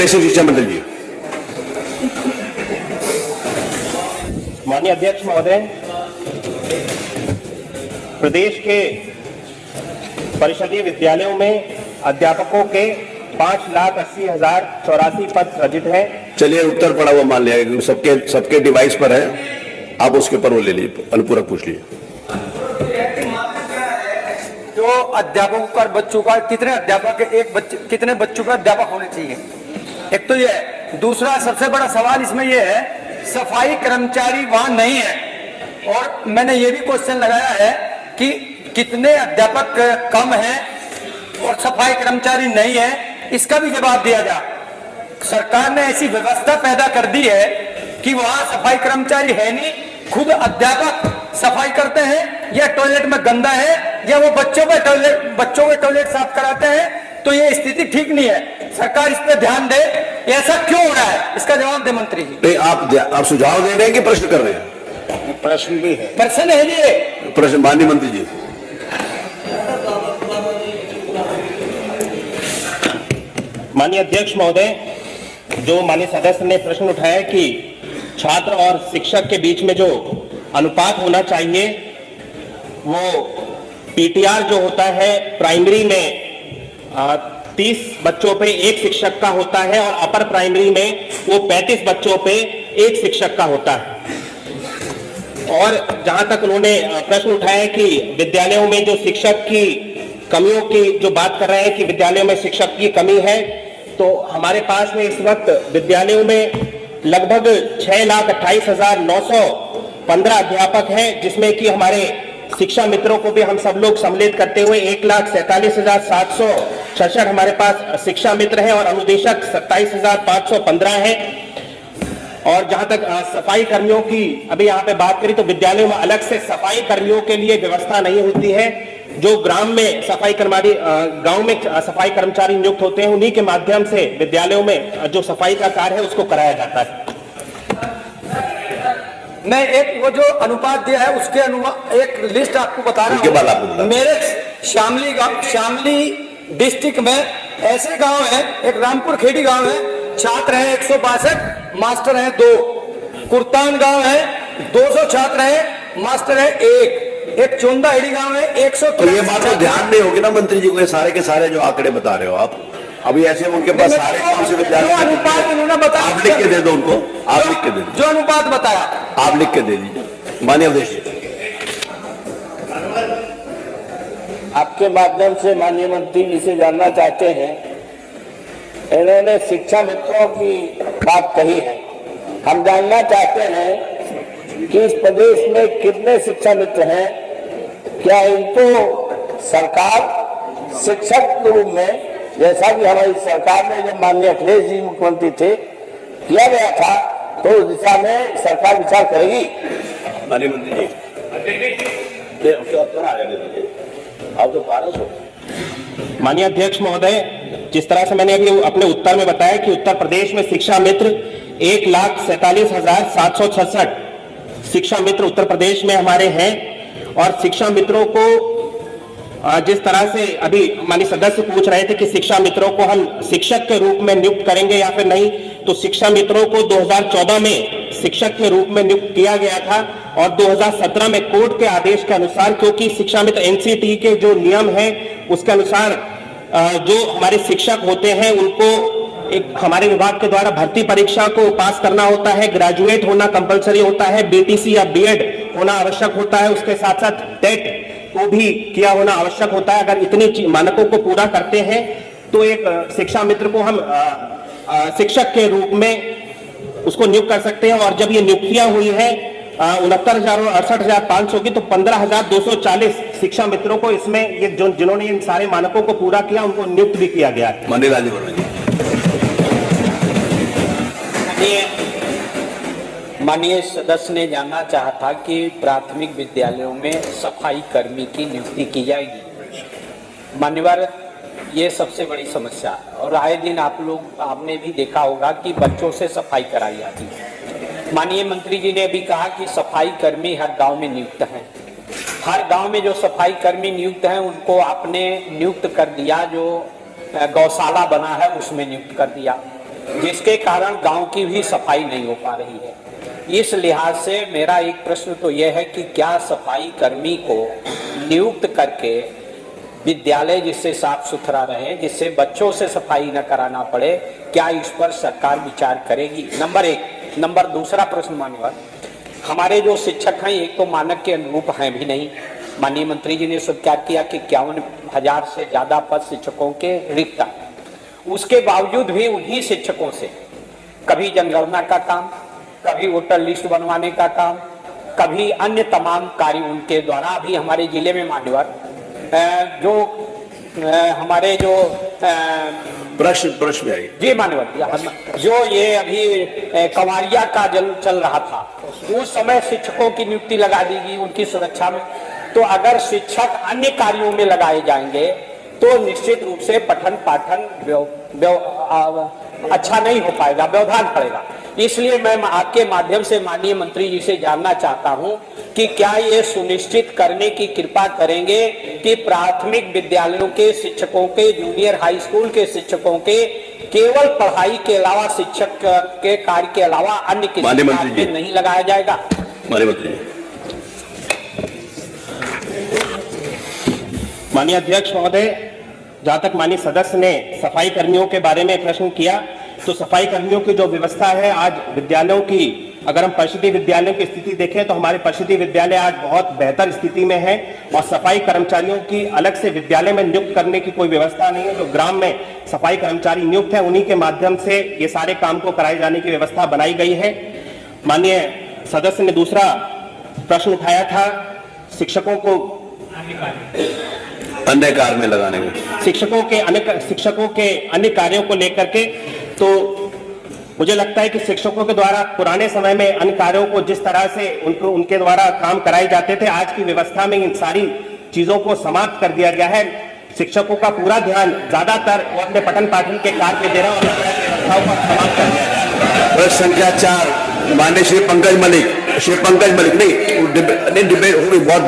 Basic शिक्षा मंत्री जी। माननीय अध्यक्ष महोदय, प्रदेश के परिषदीय विद्यालयों में अध्यापकों के 5,80,084 पद सृजित हैं। चलिए उत्तर पड़ा हुआ मान लिया, क्योंकि सबके डिवाइस पर है, आप उसके पर वो ले लीजिए, अनुपूरक पूछ लीजिए। जो अध्यापकों का बच्चों का कितने अध्यापक एक बच्चे कितने बच्चों का अध्यापक होने चाहिए, एक तो ये है। दूसरा सबसे बड़ा सवाल इसमें ये है, सफाई कर्मचारी वहां नहीं है, और मैंने ये भी क्वेश्चन लगाया है कि कितने अध्यापक कम हैं और सफाई कर्मचारी नहीं है, इसका भी जवाब दिया जाए। सरकार ने ऐसी व्यवस्था पैदा कर दी है कि वहां सफाई कर्मचारी है नहीं, खुद अध्यापक सफाई करते हैं, या टॉयलेट में गंदा है, या वो बच्चों के टॉयलेट साफ कराते हैं। तो ये स्थिति ठीक नहीं है, सरकार इस पर ध्यान दे। ऐसा क्यों हो रहा है, इसका जवाब दे मंत्री जी। नहीं, आप सुझाव दे रहे हैं कि प्रश्न कर रहे हैं? प्रश्न भी है, प्रश्न है ये प्रश्न। माननीय मंत्री जी। माननीय अध्यक्ष महोदय, जो माननीय सदस्य ने प्रश्न उठाया कि छात्र और शिक्षक के बीच में जो अनुपात होना चाहिए, वो पीटीआर जो होता है प्राइमरी में 30 बच्चों पे एक शिक्षक का होता है, और अपर प्राइमरी में वो 35 बच्चों पे एक शिक्षक का होता है। और जहां तक उन्होंने प्रश्न उठाया कि विद्यालयों में जो शिक्षक की कमियों की जो बात कर रहे हैं कि विद्यालयों में शिक्षक की कमी है, तो हमारे पास में इस वक्त विद्यालयों में लगभग 6,28,915 अध्यापक हैं, जिसमें कि हमारे शिक्षा मित्रों को भी हम सब लोग सम्मिलित करते हुए 1,47,766 हमारे पास शिक्षा मित्र हैं, और अनुदेशक 27,515 हैं। और जहां तक सफाई कर्मियों की अभी यहाँ पे बात करी, तो विद्यालयों में अलग से सफाई कर्मियों के लिए व्यवस्था नहीं होती है। जो गांव में सफाई कर्मचारी नियुक्त होते हैं, उन्हीं के माध्यम से विद्यालयों में जो सफाई का कार्य है उसको कराया जाता है। मैं एक वो जो अनुपात दिया है उसके एक लिस्ट आपको बता रहा हूँ। मेरे शामली डिस्ट्रिक्ट में ऐसे गांव है, एक रामपुर खेड़ी गांव है, छात्र हैं 162, मास्टर हैं 2। कुर्तान गांव है 200 छात्र हैं, मास्टर है 1। चोंदा हेड़ी गांव है 100। तो ये बात तो ध्यान नहीं होगी ना मंत्री जी को, ये सारे के सारे जो आंकड़े बता रहे हो आप, अभी ऐसे उनके पास सारे कौन से विद्यालय अनुपात इन्होंने बताया, आप लिख के दे दो उनको, आप लिख के दे दो जो अनुपात बताया, आप लिख के दे दीजिए। माननीय अध्यक्ष, आपके माध्यम से माननीय मंत्री जी से जानना चाहते हैं, इन्होंने शिक्षा मित्रों की बात कही है। हम जानना चाहते हैं कि इस प्रदेश में कितने शिक्षा मित्र हैं, क्या इनको सरकार शिक्षक के रूप में, जैसा कि हमारी सरकार में जब माननीय अखिलेश जी मुख्यमंत्री थे किया गया था, तो उस दिशा में सरकार विचार करेगी? माननीय मंत्री जी, आप तो 1200। माननीय अध्यक्ष महोदय, जिस तरह से मैंने अभी अपने उत्तर में बताया कि उत्तर प्रदेश में शिक्षा मित्र 1,47,766 शिक्षा मित्र उत्तर प्रदेश में हमारे हैं। और शिक्षा मित्रों को जिस तरह से अभी माननीय सदस्य पूछ रहे थे कि शिक्षा मित्रों को हम शिक्षक के रूप में नियुक्त करेंगे या फिर नहीं, तो शिक्षा मित्रों को 2014 में शिक्षक के रूप में नियुक्त किया गया था, और 2017 में कोर्ट के आदेश के अनुसार, क्योंकि शिक्षा मित्र एनसीटी के जो नियम है उसके अनुसार जो हमारे शिक्षक होते हैं उनको एक हमारे विभाग के द्वारा भर्ती परीक्षा को पास करना होता है, ग्रेजुएट होना कंपलसरी होता है, बीटीसी या बीएड होना आवश्यक होता है, उसके साथ साथ टेट को भी किया होना आवश्यक होता है। अगर इतनी मानकों को पूरा करते हैं तो एक शिक्षा मित्र को हम शिक्षक के रूप में उसको नियुक्त कर सकते हैं। और जब ये नियुक्तियां हुई है 69,000 और 68,500 की, तो 15,240 शिक्षा मित्रों को इसमें ये जिन्होंने इन सारे मानकों को पूरा किया उनको नियुक्त भी किया गया है। माननीय राजीव वर्मा जी। माननीय सदस्य ने जानना चाहा था कि प्राथमिक विद्यालयों में सफाई कर्मी की नियुक्ति की जाएगी। मान्यवर, ये सबसे बड़ी समस्या, और आए दिन आपने भी देखा होगा कि बच्चों से सफाई कराई जाती है। माननीय मंत्री जी ने अभी कहा कि सफाई कर्मी हर गांव में नियुक्त हैं। हर गांव में जो सफाई कर्मी नियुक्त हैं उनको आपने नियुक्त कर दिया, जो गौशाला बना है उसमें नियुक्त कर दिया। जिसके कारण गांव की भी सफाई नहीं हो पा रही है। इस लिहाज से मेरा एक प्रश्न तो यह है कि क्या सफाई कर्मी को नियुक्त करके विद्यालय जिससे साफ सुथरा रहे, जिससे बच्चों से सफाई न कराना पड़े, क्या इस पर सरकार विचार करेगी? नंबर एक। नंबर दूसरा प्रश्न मान्यवर, हमारे जो शिक्षक हैं एक तो मानक के अनुरूप हैं भी नहीं। माननीय मंत्री जी ने स्वीकार किया कि 51,000 से ज्यादा पद शिक्षकों के रिक्त हैं। उसके बावजूद भी उन्हीं शिक्षकों से कभी जनगणना का काम, कभी वोटर लिस्ट बनवाने का काम, कभी अन्य तमाम कार्य उनके द्वारा भी हमारे जिले में मान्यवर जो हमारे जो प्रश्न में आइए जी मान्यवर, जो ये अभी कंवरिया का जल चल रहा था, उस समय शिक्षकों की नियुक्ति लगा दी गई उनकी सुरक्षा में। तो अगर शिक्षक अन्य कार्यों में लगाए जाएंगे तो निश्चित रूप से पठन पाठन अच्छा नहीं हो पाएगा, व्यवधान पड़ेगा। इसलिए मैं आपके माध्यम से माननीय मंत्री जी से जानना चाहता हूं कि क्या ये सुनिश्चित करने की कृपा करेंगे कि प्राथमिक विद्यालयों के शिक्षकों के, जूनियर हाई स्कूल के शिक्षकों के केवल पढ़ाई के अलावा, शिक्षक के कार्य के अलावा अन्य किसी कार्य में नहीं लगाया जाएगा? माननीय अध्यक्ष महोदय, जहाँ तक माननीय सदस्य ने सफाई कर्मियों के बारे में प्रश्न किया, तो सफाई कर्मियों की जो व्यवस्था है आज विद्यालयों की, अगर हम परिषदीय विद्यालयों की स्थिति देखें तो हमारे परिषदीय विद्यालय आज बहुत बेहतर स्थिति में है और सफाई कर्मचारियों की अलग से विद्यालय में नियुक्त करने की कोई व्यवस्था नहीं है। जो ग्राम में सफाई कर्मचारी नियुक्त है उन्हीं के माध्यम से ये सारे काम को कराए जाने की व्यवस्था बनाई गई है। माननीय सदस्य ने दूसरा प्रश्न उठाया था शिक्षकों को अन्य कार्य में लगाने में, शिक्षकों के अन्य कार्यों को लेकर के। तो मुझे लगता है कि शिक्षकों के द्वारा पुराने समय में अन्य कार्यों को जिस तरह से उनके द्वारा काम कराए जाते थे, आज की व्यवस्था में इन सारी चीजों को समाप्त कर दिया गया है। शिक्षकों का पूरा ध्यान ज्यादातर वो अपने पठन पाठन के कार्य पे दे रहा है और इस तरह की व्यवस्थाओं को समाप्त कर दिया है। प्रश्न संख्या 4 माननीय श्री पंकज मलिक नहीं डिबेट होगी बहुत